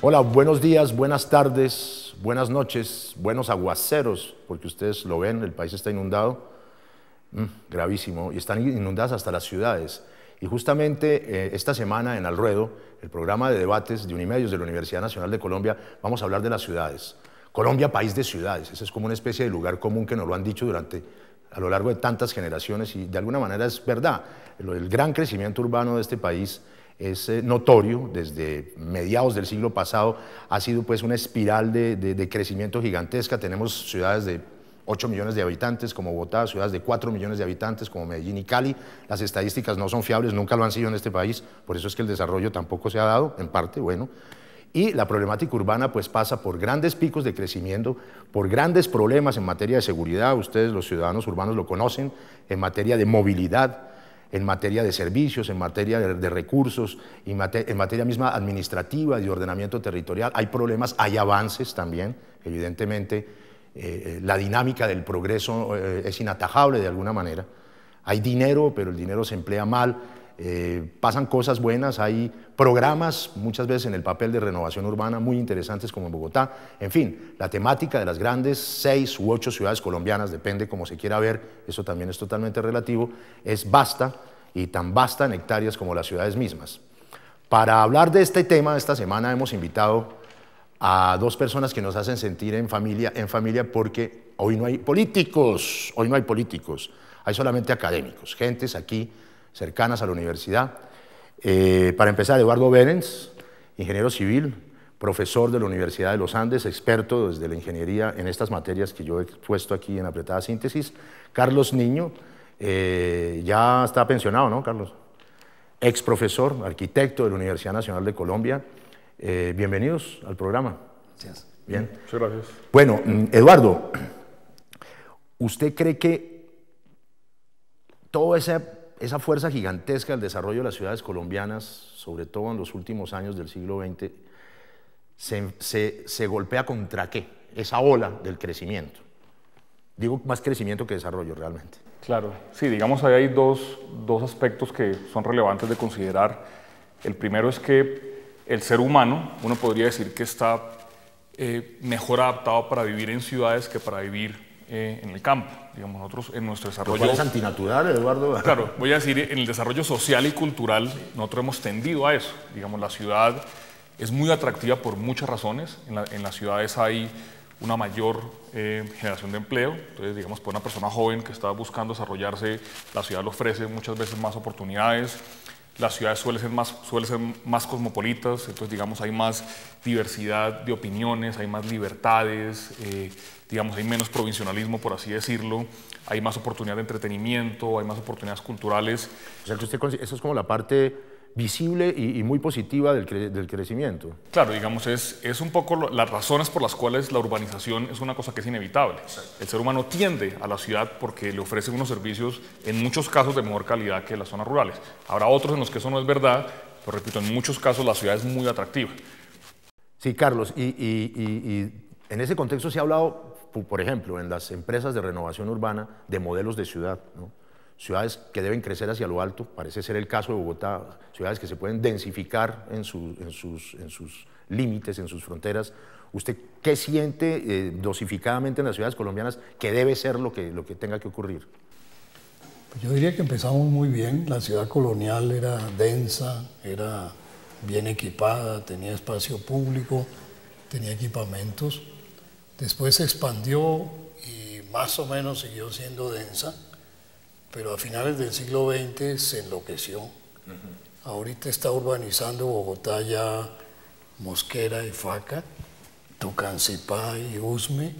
Hola, buenos días, buenas tardes, buenas noches, buenos aguaceros, porque ustedes lo ven, el país está inundado, gravísimo, y están inundadas hasta las ciudades. Y justamente esta semana en Al Ruedo, el programa de debates de Unimedios de la Universidad Nacional de Colombia, vamos a hablar de las ciudades. Colombia, país de ciudades, ese es como una especie de lugar común que nos lo han dicho a lo largo de tantas generaciones y de alguna manera es verdad. El gran crecimiento urbano de este país es notorio, desde mediados del siglo pasado ha sido pues una espiral de crecimiento gigantesca. Tenemos ciudades de 8 millones de habitantes como Bogotá, ciudades de 4 millones de habitantes como Medellín y Cali. Las estadísticas no son fiables, nunca lo han sido en este país, por eso es que el desarrollo tampoco se ha dado, en parte, bueno. Y la problemática urbana pues pasa por grandes picos de crecimiento, por grandes problemas en materia de seguridad, ustedes los ciudadanos urbanos lo conocen, en materia de movilidad, en materia de servicios, en materia de recursos, en materia misma administrativa, de ordenamiento territorial. Hay problemas, hay avances también, evidentemente la dinámica del progreso es inatajable de alguna manera. Hay dinero, pero el dinero se emplea mal, pasan cosas buenas, hay programas muchas veces en el papel de renovación urbana muy interesantes como en Bogotá. En fin, la temática de las grandes 6 u 8 ciudades colombianas, depende como se quiera ver, eso también es totalmente relativo, es vasta y tan vasta en hectáreas como las ciudades mismas. Para hablar de este tema, esta semana hemos invitado a dos personas que nos hacen sentir en familia porque hoy no hay políticos, hay solamente académicos, gentes aquí cercanas a la universidad. Para empezar, Eduardo Behrens, ingeniero civil, profesor de la Universidad de los Andes, experto desde la ingeniería en estas materias que yo he expuesto aquí en apretada síntesis. Carlos Niño, ya está pensionado, ¿no, Carlos? Ex profesor, arquitecto de la Universidad Nacional de Colombia. Bienvenidos al programa. Gracias. Bien. Muchas gracias. Bueno, Eduardo, ¿usted cree que toda esa fuerza gigantesca del desarrollo de las ciudades colombianas, sobre todo en los últimos años del siglo XX, se golpea contra qué? Esa ola del crecimiento. Digo más crecimiento que desarrollo realmente. Claro, sí, digamos ahí hay dos aspectos que son relevantes de considerar. El primero es que el ser humano, uno podría decir que está mejor adaptado para vivir en ciudades que para vivir en el campo. Digamos, nosotros en nuestro desarrollo... ¿Cuál es antinatural, Eduardo? Claro, voy a decir, en el desarrollo social y cultural nosotros hemos tendido a eso. Digamos, la ciudad es muy atractiva por muchas razones. En las ciudades hay una mayor generación de empleo. Entonces, digamos, para una persona joven que está buscando desarrollarse, la ciudad le ofrece muchas veces más oportunidades. Las ciudades suelen ser más cosmopolitas, entonces, digamos, hay más diversidad de opiniones, hay más libertades, digamos, hay menos provincialismo, por así decirlo, hay más oportunidad de entretenimiento, hay más oportunidades culturales. O sea, que eso es como la parte visible y muy positiva del crecimiento. Claro, digamos, es un poco las razones por las cuales la urbanización es una cosa que es inevitable. El ser humano tiende a la ciudad porque le ofrece unos servicios, en muchos casos, de mejor calidad que las zonas rurales. Habrá otros en los que eso no es verdad, pero repito, en muchos casos la ciudad es muy atractiva. Sí, Carlos, y en ese contexto se ha hablado, por ejemplo, en las empresas de renovación urbana, de modelos de ciudad, ¿no? Ciudades que deben crecer hacia lo alto, parece ser el caso de Bogotá, ciudades que se pueden densificar en sus límites, en sus fronteras. ¿Usted qué siente dosificadamente en las ciudades colombianas que debe ser lo que tenga que ocurrir? Yo diría que empezamos muy bien. La ciudad colonial era densa, era bien equipada, tenía espacio público, tenía equipamientos. Después se expandió y más o menos siguió siendo densa, pero a finales del siglo XX se enloqueció. Ahorita está urbanizando Bogotá ya Mosquera y Faca, Tocancipá y Usme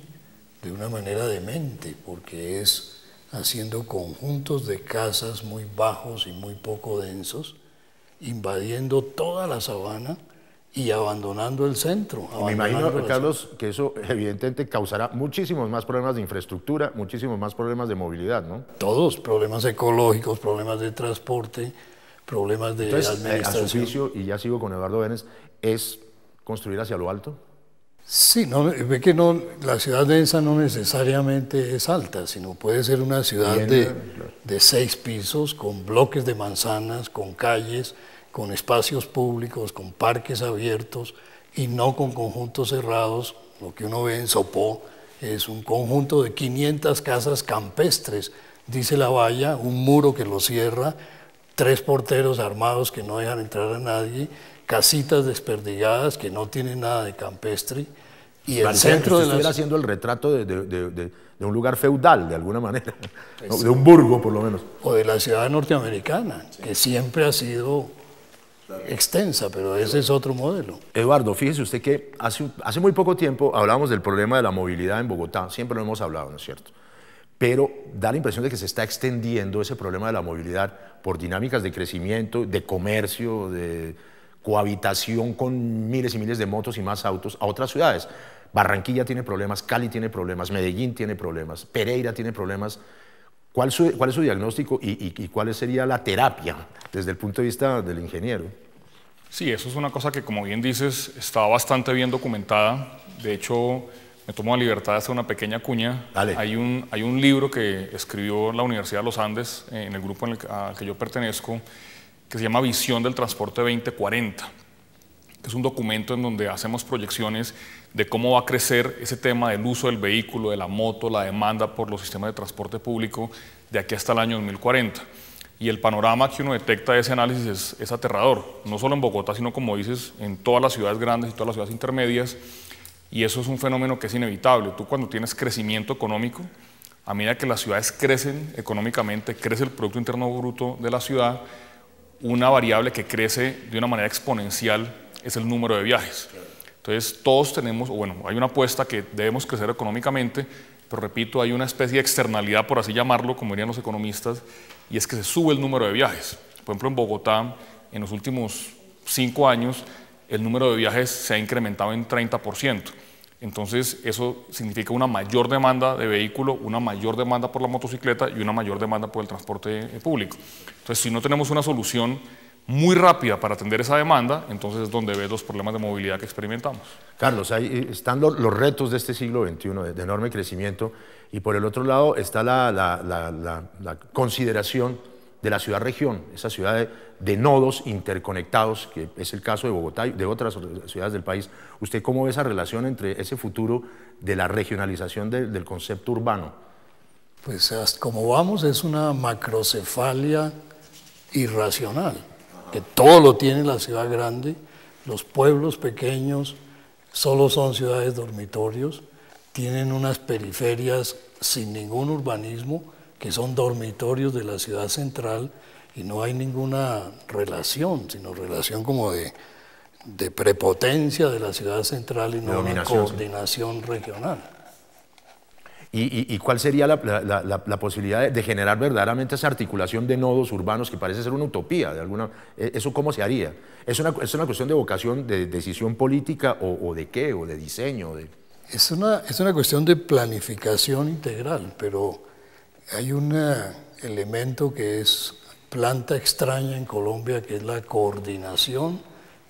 de una manera demente, porque es haciendo conjuntos de casas muy bajos y muy poco densos, invadiendo toda la sabana y abandonando el centro. Me imagino, Carlos, que eso evidentemente causará muchísimos más problemas de infraestructura, muchísimos más problemas de movilidad, ¿no? Todos, problemas ecológicos, problemas de transporte, problemas de administración. A su juicio, y ya sigo con Eduardo Behrens, ¿es construir hacia lo alto? Sí, ve que no, la ciudad densa no necesariamente es alta, sino puede ser una ciudad de 6 pisos, con bloques de manzanas, con calles, con espacios públicos, con parques abiertos, y no con conjuntos cerrados. Lo que uno ve en Sopó es un conjunto de 500 casas campestres, dice la valla, un muro que lo cierra, 3 porteros armados que no dejan entrar a nadie, casitas desperdigadas que no tienen nada de campestre, y el centro de estuviera haciendo el retrato de un lugar feudal, de alguna manera, ¿no? De un burgo, por lo menos. O de la ciudad norteamericana, que siempre ha sido extensa, pero ese es otro modelo. Eduardo, fíjese usted que hace muy poco tiempo hablábamos del problema de la movilidad en Bogotá, siempre lo hemos hablado, ¿no es cierto? Pero da la impresión de que se está extendiendo ese problema de la movilidad por dinámicas de crecimiento, de comercio, de cohabitación con miles y miles de motos y más autos a otras ciudades. Barranquilla tiene problemas, Cali tiene problemas, Medellín tiene problemas, Pereira tiene problemas. ¿Cuál es su diagnóstico y cuál sería la terapia desde el punto de vista del ingeniero? Sí, eso es una cosa que, como bien dices, está bastante bien documentada. De hecho, me tomo la libertad de hacer una pequeña cuña. Dale. Hay un libro que escribió la Universidad de los Andes, en el grupo al que yo pertenezco, que se llama Visión del Transporte 2040, que es un documento en donde hacemos proyecciones de cómo va a crecer ese tema del uso del vehículo, de la moto, la demanda por los sistemas de transporte público de aquí hasta el año 2040. Y el panorama que uno detecta de ese análisis es aterrador, no solo en Bogotá, sino, como dices, en todas las ciudades grandes y todas las ciudades intermedias, y eso es un fenómeno que es inevitable. Tú, cuando tienes crecimiento económico, a medida que las ciudades crecen económicamente, crece el Producto Interno Bruto de la ciudad, una variable que crece de una manera exponencial es el número de viajes. Entonces, todos tenemos, o bueno, hay una apuesta que debemos crecer económicamente, pero repito, hay una especie de externalidad, por así llamarlo, como dirían los economistas, y es que se sube el número de viajes. Por ejemplo, en Bogotá, en los últimos 5 años, el número de viajes se ha incrementado en 30%. Entonces, eso significa una mayor demanda de vehículo, una mayor demanda por la motocicleta y una mayor demanda por el transporte público. Entonces, si no tenemos una solución muy rápida para atender esa demanda, entonces es donde ves los problemas de movilidad que experimentamos. Carlos, ahí están los retos de este siglo XXI, de enorme crecimiento, y por el otro lado está la consideración de la ciudad-región, esa ciudad de nodos interconectados, que es el caso de Bogotá y de otras ciudades del país. ¿Usted cómo ve esa relación entre ese futuro de la regionalización del concepto urbano? Pues como vamos es una macrocefalia irracional, que todo lo tiene la ciudad grande, los pueblos pequeños solo son ciudades dormitorios, tienen unas periferias sin ningún urbanismo, que son dormitorios de la ciudad central, y no hay ninguna relación, sino relación como de prepotencia de la ciudad central y no una coordinación regional. ¿Y cuál sería la posibilidad de generar verdaderamente esa articulación de nodos urbanos que parece ser una utopía? ¿Eso cómo se haría? ¿Es una cuestión de vocación, de decisión política o de qué? ¿O de diseño? Es una cuestión de planificación integral, pero hay un elemento que es planta extraña en Colombia, que es la coordinación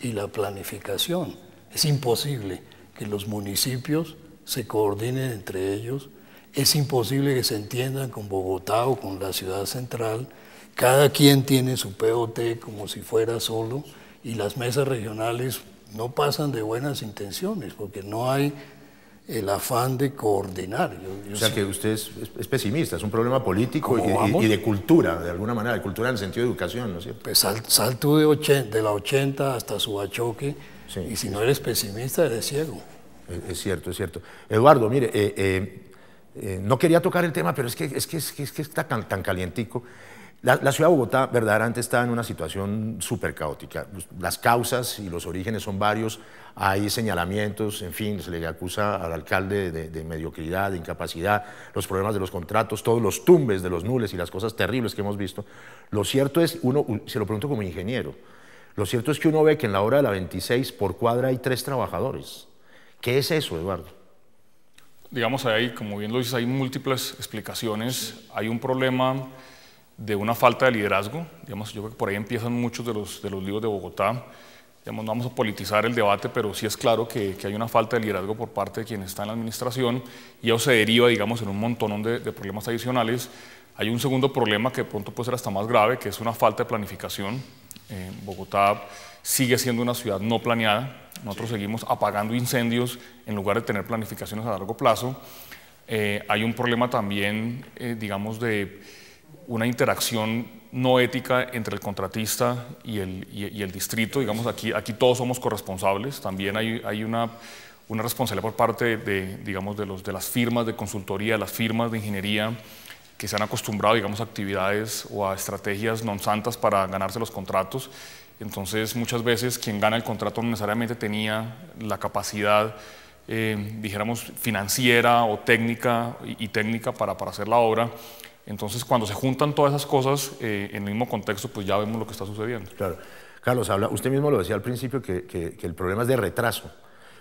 y la planificación. Es imposible que los municipios se coordinen entre ellos. Es imposible que se entiendan con Bogotá o con la ciudad central. Cada quien tiene su POT como si fuera solo, y las mesas regionales no pasan de buenas intenciones porque no hay el afán de coordinar. O sea que usted es pesimista, es un problema político y de cultura, de alguna manera, de cultura en el sentido de educación, ¿no es cierto? Pues sal tú de la 80 hasta Subachoque, sí, y si no eres pesimista, eres ciego. Es cierto, es cierto. Eduardo, mire, no quería tocar el tema, pero es que está tan calientico. La ciudad de Bogotá verdaderamente está en una situación súper caótica. Las causas y los orígenes son varios, hay señalamientos, en fin, se le acusa al alcalde de mediocridad, de incapacidad, los problemas de los contratos, todos los tumbes de los nules y las cosas terribles que hemos visto. Lo cierto es, se lo pregunto como ingeniero, lo cierto es que uno ve que en la obra de la 26 por cuadra hay 3 trabajadores. ¿Qué es eso, Eduardo? Digamos, ahí, como bien lo dices, hay múltiples explicaciones. Hay un problema de una falta de liderazgo. Digamos, yo creo que por ahí empiezan muchos de los líos de Bogotá. Digamos, no vamos a politizar el debate, pero sí es claro que hay una falta de liderazgo por parte de quienes están en la administración, y eso se deriva, digamos, en un montón de problemas adicionales. Hay un segundo problema que de pronto puede ser hasta más grave, que es una falta de planificación. Bogotá sigue siendo una ciudad no planeada. nosotros seguimos apagando incendios en lugar de tener planificaciones a largo plazo. Hay un problema también, digamos, de una interacción no ética entre el contratista y el distrito. Digamos, aquí todos somos corresponsables. También hay una responsabilidad por parte digamos, de las firmas de consultoría, de las firmas de ingeniería, que se han acostumbrado, digamos, a actividades o a estrategias non santas para ganarse los contratos. Entonces, muchas veces quien gana el contrato no necesariamente tenía la capacidad, dijéramos, financiera o técnica para hacer la obra. Entonces, cuando se juntan todas esas cosas en el mismo contexto, pues ya vemos lo que está sucediendo. Claro. Carlos, usted mismo lo decía al principio, que el problema es de retraso.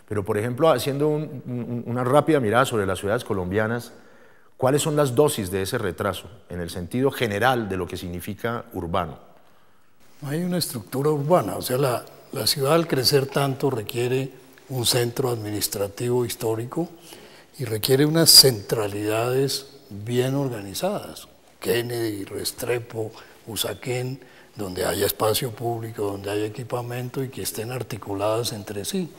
Pero, por ejemplo, haciendo una rápida mirada sobre las ciudades colombianas, ¿cuáles son las dosis de ese retraso en el sentido general de lo que significa urbano? Hay una estructura urbana, o sea, la ciudad al crecer tanto requiere un centro administrativo histórico y requiere unas centralidades bien organizadas, Kennedy, Restrepo, Usaquén, donde haya espacio público, donde haya equipamiento y que estén articuladas entre sí.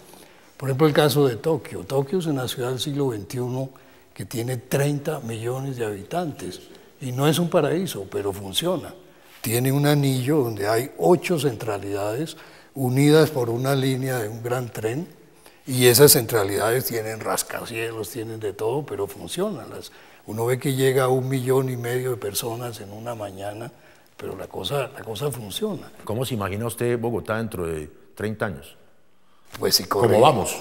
Por ejemplo, el caso de Tokio. Tokio es una ciudad del siglo XXI que tiene 30 millones de habitantes y no es un paraíso, pero funciona. Tiene un anillo donde hay 8 centralidades unidas por una línea de un gran tren y esas centralidades tienen rascacielos, tienen de todo, pero funcionan. Uno ve que llega a 1,5 millones de personas en una mañana, pero la cosa funciona. ¿Cómo se imagina usted Bogotá dentro de 30 años? Pues si ¿Cómo vamos?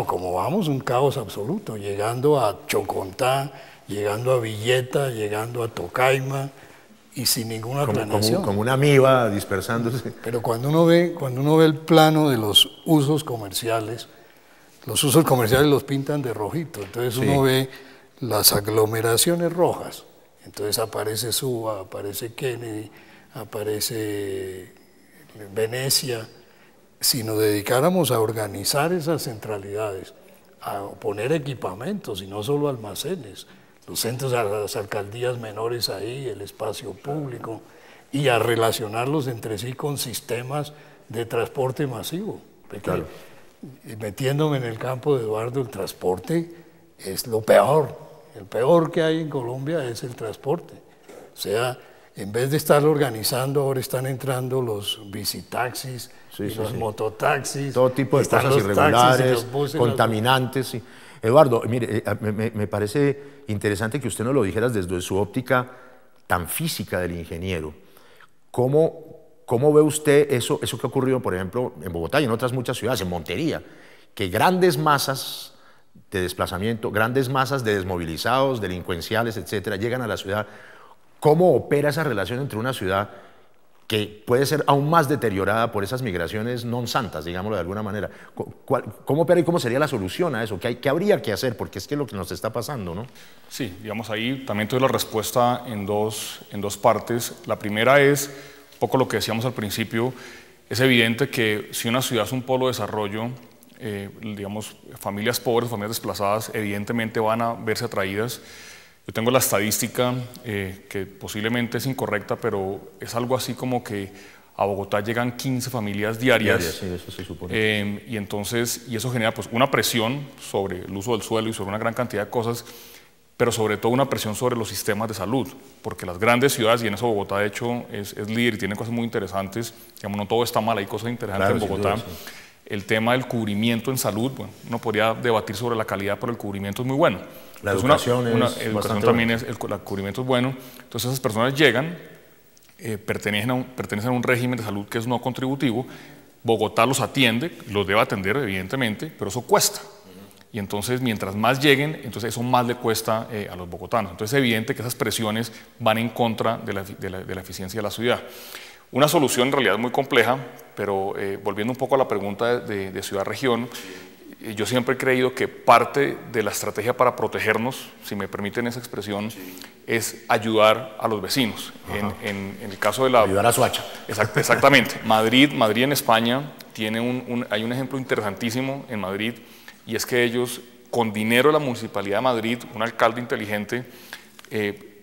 Como vamos, un caos absoluto, llegando a Chocontá, llegando a Villeta, llegando a Tocaima y sin ninguna planeación. Como una amiba dispersándose. Pero cuando uno ve el plano de los usos comerciales los pintan de rojito, entonces uno ve las aglomeraciones rojas, entonces aparece Suba, aparece Kennedy, aparece Venecia. Si nos dedicáramos a organizar esas centralidades, a poner equipamientos y no solo almacenes, los centros de las alcaldías menores ahí, el espacio público, y a relacionarlos entre sí con sistemas de transporte masivo. Claro. Metiéndome en el campo de Eduardo, el transporte es lo peor. El peor que hay en Colombia es el transporte. O sea, en vez de estarlo organizando, ahora están entrando los bicitaxis, los mototaxis. Todo tipo de cosas irregulares, contaminantes. Sí. Eduardo, mire, me parece interesante que usted nos lo dijera desde su óptica tan física del ingeniero. ¿Cómo ve usted eso que ha ocurrido, por ejemplo, en Bogotá y en otras muchas ciudades, en Montería, que grandes masas de desplazamiento, grandes masas de desmovilizados, delincuenciales, etcétera, llegan a la ciudad? ¿Cómo opera esa relación entre una ciudad que puede ser aún más deteriorada por esas migraciones non santas, digámoslo de alguna manera? ¿Cómo opera y cómo sería la solución a eso? ¿Qué habría que hacer? Porque es que es lo que nos está pasando, ¿no? Sí, digamos, ahí también tuve la respuesta en dos partes. La primera es un poco lo que decíamos al principio. Es evidente que si una ciudad es un polo de desarrollo, digamos, familias pobres, familias desplazadas, evidentemente van a verse atraídas. Yo tengo la estadística que posiblemente es incorrecta, pero es algo así como que a Bogotá llegan 15 familias diarias. Sí, eso se supone. Y eso genera pues una presión sobre el uso del suelo y sobre una gran cantidad de cosas, pero sobre todo una presión sobre los sistemas de salud, porque las grandes ciudades, y en eso Bogotá de hecho es líder y tiene cosas muy interesantes, digamos, no todo está mal, hay cosas interesantes en Bogotá. Sí. El tema del cubrimiento en salud, bueno, uno podría debatir sobre la calidad, pero el cubrimiento es muy bueno. La educación educación también el cubrimiento es bueno. Entonces esas personas llegan, pertenecen a un régimen de salud que es no contributivo. Bogotá los atiende, los debe atender evidentemente, pero eso cuesta. Y entonces mientras más lleguen, entonces eso más le cuesta a los bogotanos. Entonces es evidente que esas presiones van en contra de la eficiencia de la ciudad. Una solución en realidad muy compleja, pero volviendo un poco a la pregunta de ciudad-región, yo siempre he creído que parte de la estrategia para protegernos, si me permiten esa expresión, es ayudar a los vecinos. En el caso de la... Ayudar a Soacha. Exactamente. Madrid en España tiene hay un ejemplo interesantísimo en Madrid, y es que ellos, con dinero de la Municipalidad de Madrid, un alcalde inteligente,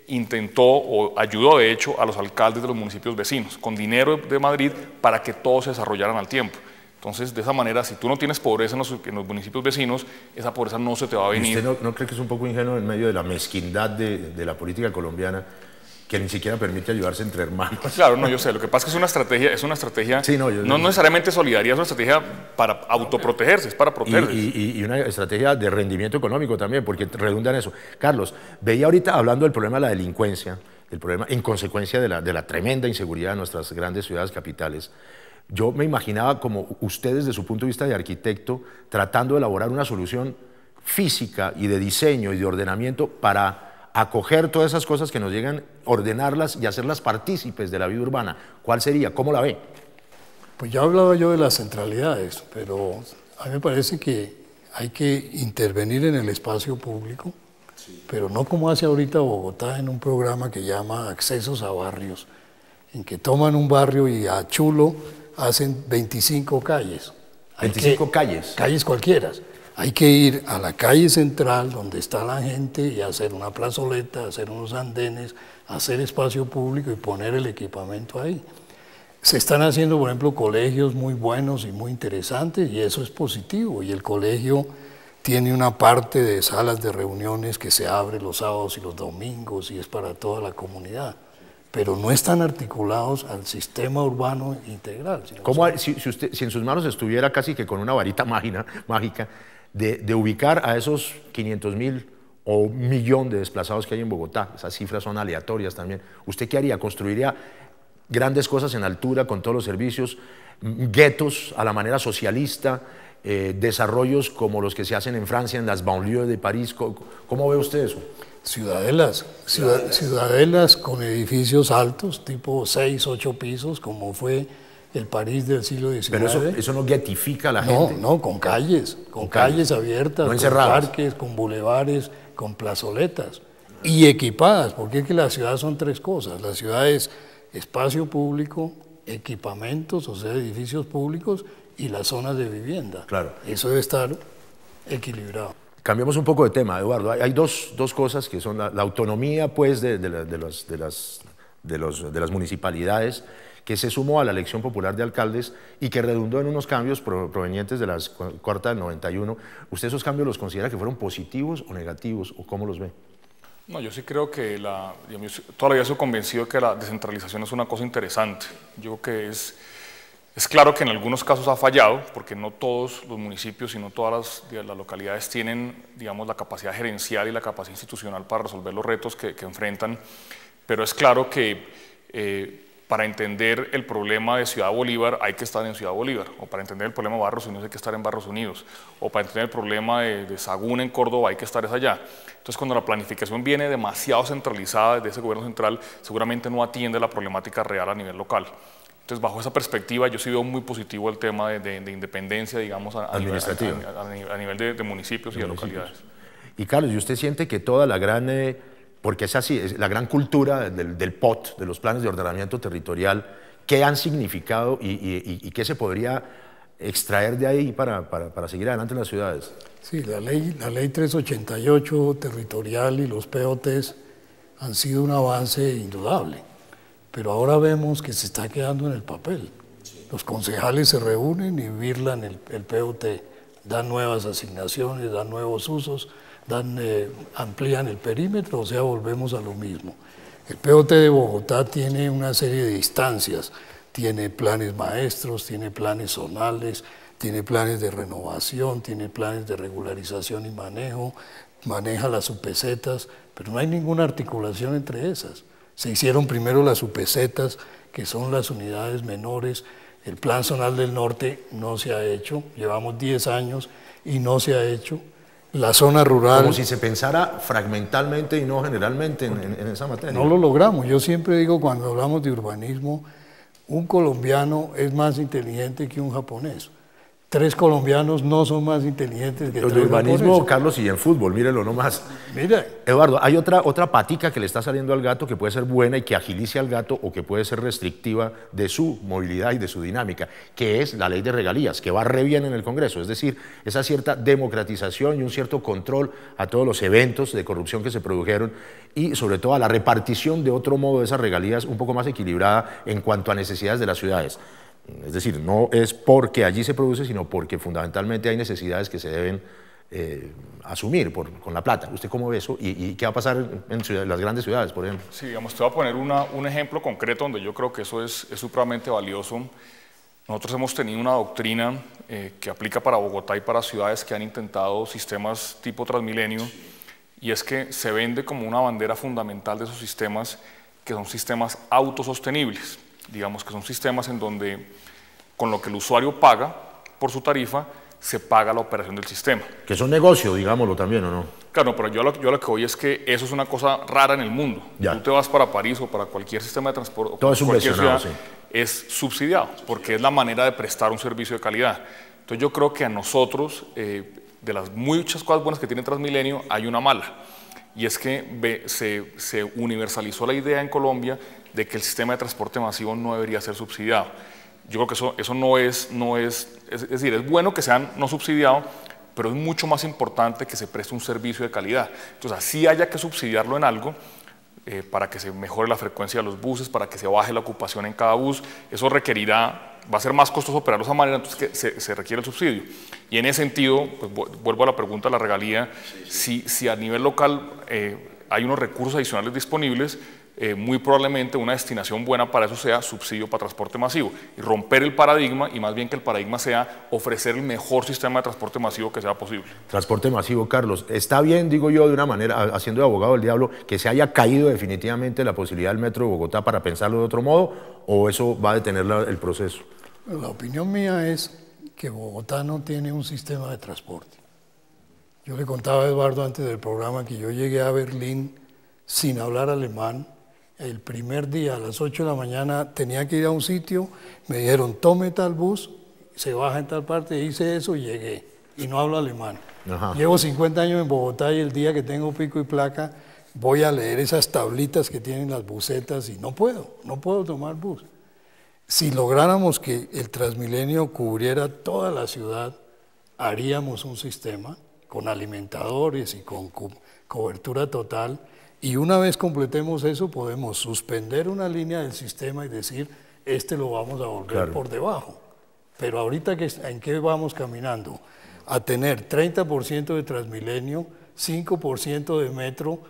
intentó o ayudó de hecho a los alcaldes de los municipios vecinos, con dinero de Madrid, para que todos se desarrollaran al tiempo. Entonces, de esa manera, si tú no tienes pobreza en los municipios vecinos, esa pobreza no se te va a venir. ¿Usted no cree que es un poco ingenuo en medio de la mezquindad de la política colombiana, que ni siquiera permite ayudarse entre hermanos? Claro, no, yo sé. Lo que pasa es que es una estrategia sí, no necesariamente solidaria, es una estrategia para autoprotegerse, es para protegerse. Y una estrategia de rendimiento económico también, porque redunda en eso. Carlos, veía ahorita hablando del problema de la delincuencia, el problema en consecuencia de la tremenda inseguridad en nuestras grandes ciudades capitales. Yo me imaginaba como usted desde su punto de vista de arquitecto tratando de elaborar una solución física y de diseño y de ordenamiento para acoger todas esas cosas que nos llegan, ordenarlas y hacerlas partícipes de la vida urbana. ¿Cuál sería? ¿Cómo la ve? Pues ya hablaba yo de las centralidades, pero a mí me parece que hay que intervenir en el espacio público, pero no como hace ahorita Bogotá en un programa que llama Accesos a Barrios, en que toman un barrio y a chulo hacen 25 calles. 25 calles. Calles cualquiera. Hay que ir a la calle central donde está la gente y hacer una plazoleta, hacer unos andenes, hacer espacio público y poner el equipamiento ahí. Se están haciendo, por ejemplo, colegios muy buenos y muy interesantes y eso es positivo. Y el colegio tiene una parte de salas de reuniones que se abre los sábados y los domingos y es para toda la comunidad. Pero no están articulados al sistema urbano integral. ¿Cómo, si en sus manos estuviera casi que con una varita mágica de ubicar a esos 500.000 o 1 millón de desplazados que hay en Bogotá? Esas cifras son aleatorias también. ¿Usted qué haría? ¿Construiría grandes cosas en altura con todos los servicios, guetos a la manera socialista, desarrollos como los que se hacen en Francia, en las banlieues de París? ¿Cómo ve usted eso? Ciudadelas con edificios altos, tipo 6, 8 pisos, como fue el París del siglo XIX. Pero eso no guetifica a la gente. No, con calles abiertas, no con encerradas, parques, con bulevares, con plazoletas y equipadas, porque es que la ciudad son 3 cosas. La ciudad es espacio público, equipamientos, o sea, edificios públicos y las zonas de vivienda. Claro. Eso debe estar equilibrado. Cambiamos un poco de tema, Eduardo. Hay dos cosas que son la autonomía pues, de las municipalidades, que se sumó a la elección popular de alcaldes y que redundó en unos cambios provenientes de la Carta del 91. ¿Usted esos cambios los considera que fueron positivos o negativos, o cómo los ve? No, yo sí creo que toda la vida soy convencido que la descentralización es una cosa interesante. Yo creo que es claro que en algunos casos ha fallado, porque no todos los municipios, sino todas las localidades tienen, digamos, la capacidad gerencial y la capacidad institucional para resolver los retos que enfrentan, pero es claro que para entender el problema de Ciudad Bolívar hay que estar en Ciudad Bolívar, o para entender el problema de Barrios Unidos hay que estar en Barrios Unidos, o para entender el problema de Sagún en Córdoba hay que estar allá. Entonces, cuando la planificación viene demasiado centralizada desde ese gobierno central, seguramente no atiende la problemática real a nivel local. Entonces, bajo esa perspectiva, yo sí veo muy positivo el tema de independencia, digamos, a nivel de municipios y de localidades. Y Carlos, ¿y usted siente que toda la gran, porque es así, la gran cultura del POT, de los planes de ordenamiento territorial, qué han significado y qué se podría extraer de ahí para seguir adelante en las ciudades? Sí, la ley 388 territorial y los POTs han sido un avance indudable. Pero ahora vemos que se está quedando en el papel. Los concejales se reúnen y birlan el POT, dan nuevas asignaciones, dan nuevos usos, amplían el perímetro, o sea, volvemos a lo mismo. El POT de Bogotá tiene una serie de instancias, tiene planes maestros, tiene planes zonales, tiene planes de renovación, tiene planes de regularización y manejo, maneja las UPZs, pero no hay ninguna articulación entre esas. Se hicieron primero las UPZs, que son las unidades menores. El Plan Zonal del Norte no se ha hecho, llevamos 10 años y no se ha hecho. La zona rural... Como si se pensara fragmentalmente y no generalmente en esa materia. No lo logramos. Yo siempre digo, cuando hablamos de urbanismo, un colombiano es más inteligente que un japonés. 3 colombianos no son más inteligentes que 3 japoneses. El urbanismo, Carlos, y en fútbol, mírelo nomás. Mira. Eduardo, hay otra patica que le está saliendo al gato que puede ser buena y que agilice al gato o que puede ser restrictiva de su movilidad y de su dinámica, que es la ley de regalías, que va re bien en el Congreso, es decir, esa cierta democratización y un cierto control a todos los eventos de corrupción que se produjeron y sobre todo a la repartición de otro modo de esas regalías un poco más equilibrada en cuanto a necesidades de las ciudades. Es decir, no es porque allí se produce, sino porque fundamentalmente hay necesidades que se deben asumir con la plata. ¿Usted cómo ve eso? ¿Y qué va a pasar en las grandes ciudades, por ejemplo? Sí, digamos, te voy a poner un ejemplo concreto donde yo creo que eso es supremamente valioso. Nosotros hemos tenido una doctrina que aplica para Bogotá y para ciudades que han intentado sistemas tipo Transmilenio, y es que se vende como una bandera fundamental de esos sistemas, que son sistemas autosostenibles. Digamos que son sistemas en donde con lo que el usuario paga por su tarifa, se paga la operación del sistema. Que son negocios, digámoslo también, ¿o no? Claro, pero yo lo que voy es que eso es una cosa rara en el mundo. Ya. Tú te vas para París o para cualquier sistema de transporte, todo es cualquier ciudad, sí. es subsidiado, porque es la manera de prestar un servicio de calidad. Entonces yo creo que a nosotros, de las muchas cosas buenas que tiene Transmilenio, hay una mala. Y es que se universalizó la idea en Colombia de que el sistema de transporte masivo no debería ser subsidiado. Yo creo que eso no es decir, es bueno que sean no subsidiados, pero es mucho más importante que se preste un servicio de calidad. Entonces, así haya que subsidiarlo en algo, para que se mejore la frecuencia de los buses, para que se baje la ocupación en cada bus, eso requerirá, va a ser más costoso operarlo de esa manera, entonces que se requiere el subsidio. Y en ese sentido, pues, vuelvo a la pregunta de la regalía, si a nivel local hay unos recursos adicionales disponibles, muy probablemente una destinación buena para eso sea subsidio para transporte masivo y romper el paradigma, y más bien que el paradigma sea ofrecer el mejor sistema de transporte masivo que sea posible. Transporte masivo, Carlos. ¿Está bien, digo yo, de una manera, haciendo de abogado del diablo, que se haya caído definitivamente la posibilidad del Metro de Bogotá para pensarlo de otro modo, o eso va a detener el proceso? La opinión mía es que Bogotá no tiene un sistema de transporte. Yo le contaba a Eduardo antes del programa que yo llegué a Berlín sin hablar alemán. El primer día a las 8 de la mañana tenía que ir a un sitio, me dijeron tome tal bus, se baja en tal parte, hice eso y llegué, y no hablo alemán. Ajá. Llevo 50 años en Bogotá y el día que tengo pico y placa voy a leer esas tablitas que tienen las busetas y no puedo tomar bus. Si lográramos que el Transmilenio cubriera toda la ciudad, haríamos un sistema con alimentadores y con cobertura total. Y una vez completemos eso, podemos suspender una línea del sistema y decir, lo vamos a volver por debajo. Pero ahorita, ¿en qué vamos caminando? A tener 30% de Transmilenio, 5% de metro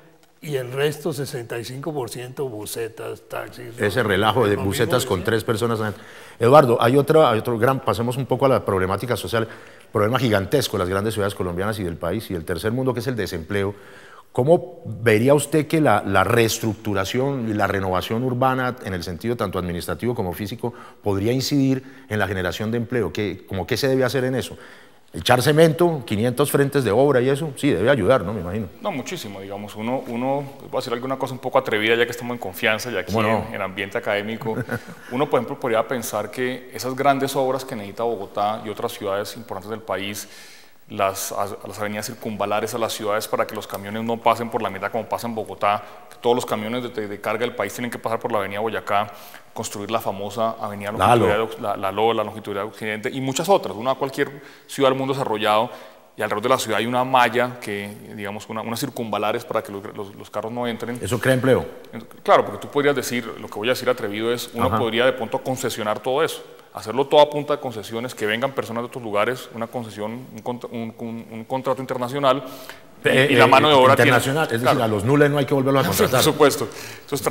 y el resto 65% busetas, taxis. Ese relajo de busetas con 3 personas. Eduardo, hay otro gran, pasemos un poco a la problemática social, problema gigantesco de las grandes ciudades colombianas y del país y del tercer mundo, que es el desempleo. ¿Cómo vería usted que la reestructuración y la renovación urbana, en el sentido tanto administrativo como físico, podría incidir en la generación de empleo? ¿Qué se debe hacer en eso? ¿Echar cemento, 500 frentes de obra y eso? Sí, debe ayudar, ¿no? Me imagino. No, muchísimo. Digamos, voy a decir alguna cosa un poco atrevida, ya que estamos en confianza, ya aquí en ambiente académico. Uno, por ejemplo, podría pensar que esas grandes obras que necesita Bogotá y otras ciudades importantes del país, las avenidas circunvalares a las ciudades para que los camiones no pasen por la mitad como pasa en Bogotá, que todos los camiones de carga del país tienen que pasar por la avenida Boyacá, construir la famosa avenida la longitudinal de Occidente y muchas otras. Uno a cualquier ciudad del mundo desarrollado y alrededor de la ciudad hay una malla, digamos, unas circunvalares para que los carros no entren. ¿Eso crea empleo? Claro, porque tú podrías decir, lo que voy a decir atrevido es, uno podría de pronto concesionar todo eso. Hacerlo todo a punta de concesiones, que vengan personas de otros lugares, una concesión, un contrato internacional y la mano de obra internacional, es decir, a los nules no hay que volverlos a contratar. Por supuesto. Entonces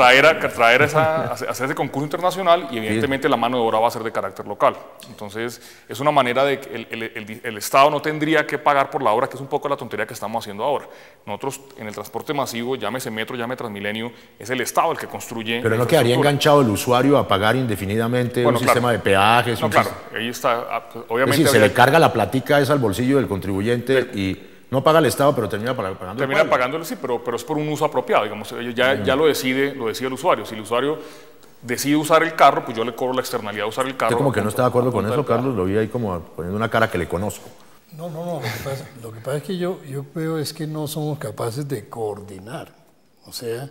hacer ese concurso internacional y evidentemente la mano de obra va a ser de carácter local. Entonces es una manera de que el Estado no tendría que pagar por la obra, que es un poco la tontería que estamos haciendo ahora. Nosotros en el transporte masivo, llámese metro, llámese Transmilenio, es el Estado el que construye. Pero no quedaría enganchado el usuario a pagar indefinidamente un sistema de peajes. No, claro, ahí está, obviamente. Es decir, se le carga la platica esa al bolsillo del contribuyente y no paga el Estado, pero termina pagando. Termina pagándole, sí, pero es por un uso apropiado, digamos, ya lo decide el usuario. Si el usuario decide usar el carro, pues yo le cobro la externalidad de usar el carro. ¿Usted como que no está de acuerdo con eso, Carlos? Lo vi ahí como poniendo una cara que le conozco. No, lo que pasa es que yo veo es que no somos capaces de coordinar. O sea,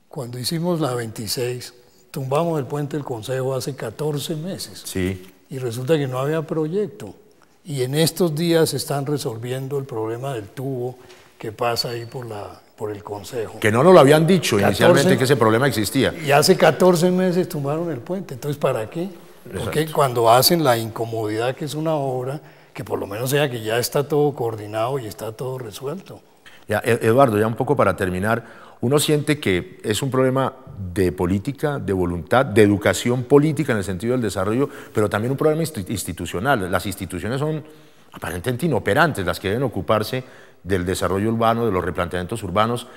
cuando hicimos la 26, tumbamos el puente del Consejo hace 14 meses. Sí. Y resulta que no había proyecto. Y en estos días están resolviendo el problema del tubo que pasa ahí por el Consejo. Que no nos lo habían dicho inicialmente que ese problema existía. Y hace 14 meses tumbaron el puente. Entonces, ¿para qué? Porque Exacto. cuando hacen la incomodidad que es una obra, que por lo menos sea que ya está todo coordinado y está todo resuelto. Ya, Eduardo, ya un poco para terminar, uno siente que es un problema de política, de voluntad, de educación política en el sentido del desarrollo, pero también un problema institucional. Las instituciones son aparentemente inoperantes, las que deben ocuparse del desarrollo urbano, de los replanteamientos urbanos.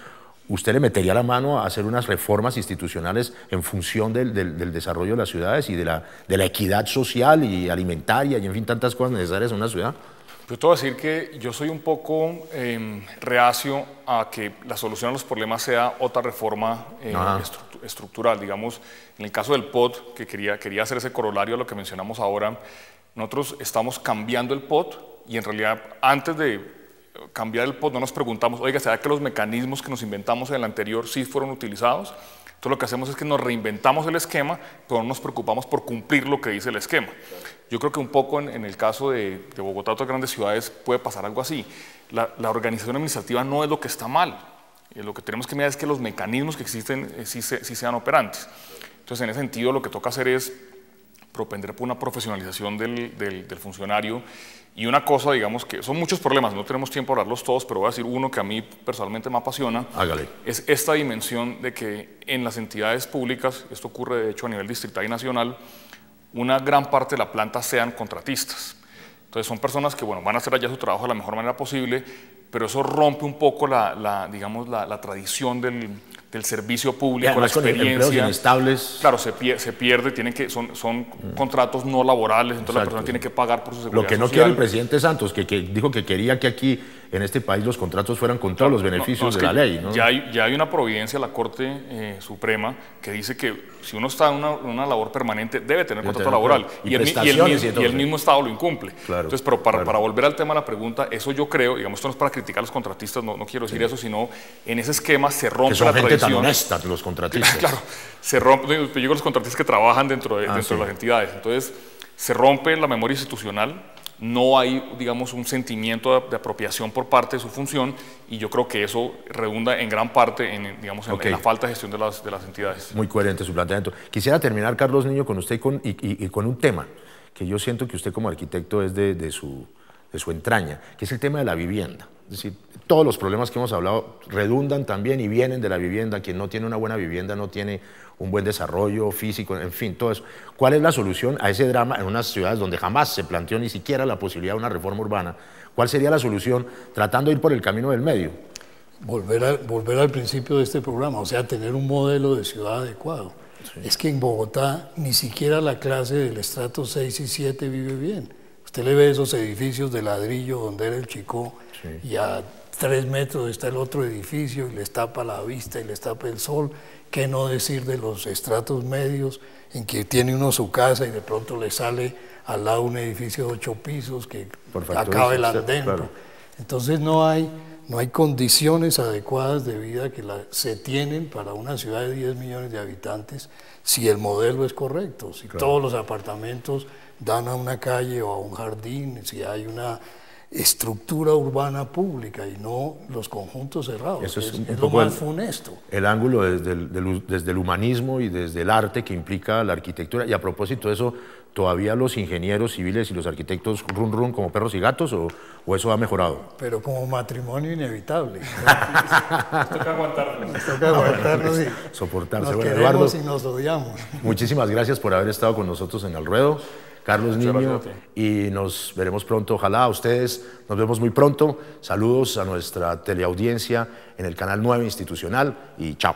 ¿Usted le metería la mano a hacer unas reformas institucionales en función del desarrollo de las ciudades y de la equidad social y alimentaria y, en fin, tantas cosas necesarias en una ciudad? Yo te voy a decir que yo soy un poco reacio a que la solución a los problemas sea otra reforma estructural. Digamos, en el caso del POT, que quería hacer ese corolario a lo que mencionamos ahora, nosotros estamos cambiando el POT y en realidad antes de cambiar el POT no nos preguntamos, oiga, ¿será que los mecanismos que nos inventamos en el anterior sí fueron utilizados? Entonces lo que hacemos es que nos reinventamos el esquema, pero no nos preocupamos por cumplir lo que dice el esquema. Yo creo que un poco en el caso de Bogotá, otras grandes ciudades, puede pasar algo así. La organización administrativa no es lo que está mal. Lo que tenemos que mirar es que los mecanismos que existen sí sean operantes. Entonces, en ese sentido, lo que toca hacer es propender por una profesionalización del funcionario. Y una cosa, digamos, que son muchos problemas, no tenemos tiempo de hablarlos todos, pero voy a decir uno que a mí personalmente me apasiona. Hágale. Es esta dimensión de que en las entidades públicas, esto ocurre de hecho a nivel distrital y nacional, una gran parte de la planta sean contratistas. Entonces son personas que van a hacer allá su trabajo de la mejor manera posible, pero eso rompe un poco digamos, la tradición del servicio público, la experiencia. Empleos inestables. Claro, se pierde, son contratos no laborales, entonces la persona tiene que pagar por su seguridad Lo que no social. quiere el presidente Santos, que dijo que quería que aquí, en este país, los contratos fueran con todos los beneficios de la ley, ¿no? Ya hay una providencia de la Corte Suprema que dice que si uno está en una labor permanente, debe tener contrato laboral. Y el mismo Estado lo incumple. Claro, entonces, pero para volver al tema de la pregunta, eso yo creo, digamos, esto no es para criticar a los contratistas, no quiero decir eso, sino en ese esquema se rompe la tradición. Que son gente tan honesta, los contratistas. Claro, se rompe, yo digo los contratistas que trabajan dentro de las entidades. Entonces, se rompe la memoria institucional, no hay, digamos, un sentimiento de apropiación por parte de su función y yo creo que eso redunda en gran parte en la falta de gestión de las entidades. Muy coherente su planteamiento. Quisiera terminar, Carlos Niño, con usted y con un tema que yo siento que usted como arquitecto es de su entraña, que es el tema de la vivienda. Es decir, todos los problemas que hemos hablado redundan también y vienen de la vivienda. Quien no tiene una buena vivienda no tiene un buen desarrollo físico, en fin, todo eso. ¿Cuál es la solución a ese drama en unas ciudades donde jamás se planteó ni siquiera la posibilidad de una reforma urbana? ¿Cuál sería la solución tratando de ir por el camino del medio? Volver al principio de este programa, o sea, tener un modelo de ciudad adecuado. Sí. Es que en Bogotá ni siquiera la clase del estrato 6 y 7 vive bien. Usted le ve esos edificios de ladrillo donde era el Chicó, y a 3 metros está el otro edificio y les tapa la vista y les tapa el sol. ¿Qué no decir de los estratos medios en que tiene uno su casa y de pronto le sale al lado un edificio de 8 pisos que acaba el andén? Claro. Entonces no hay condiciones adecuadas de vida que se tienen para una ciudad de 10 millones de habitantes si el modelo es correcto, si todos los apartamentos dan a una calle o a un jardín, si hay una estructura urbana pública y no los conjuntos cerrados. Eso es lo más funesto. El ángulo desde el humanismo y desde el arte que implica la arquitectura. Y a propósito de eso, ¿todavía los ingenieros civiles y los arquitectos run como perros y gatos o eso ha mejorado? Pero como matrimonio inevitable. Nos toca aguantarnos. Nos toca aguantarnos y soportarse. Nos queremos y nos odiamos. Muchísimas gracias por haber estado con nosotros en El Ruedo. Carlos Niño, y nos veremos pronto, ojalá a ustedes, nos vemos muy pronto. Saludos a nuestra teleaudiencia en el canal 9 institucional y chao.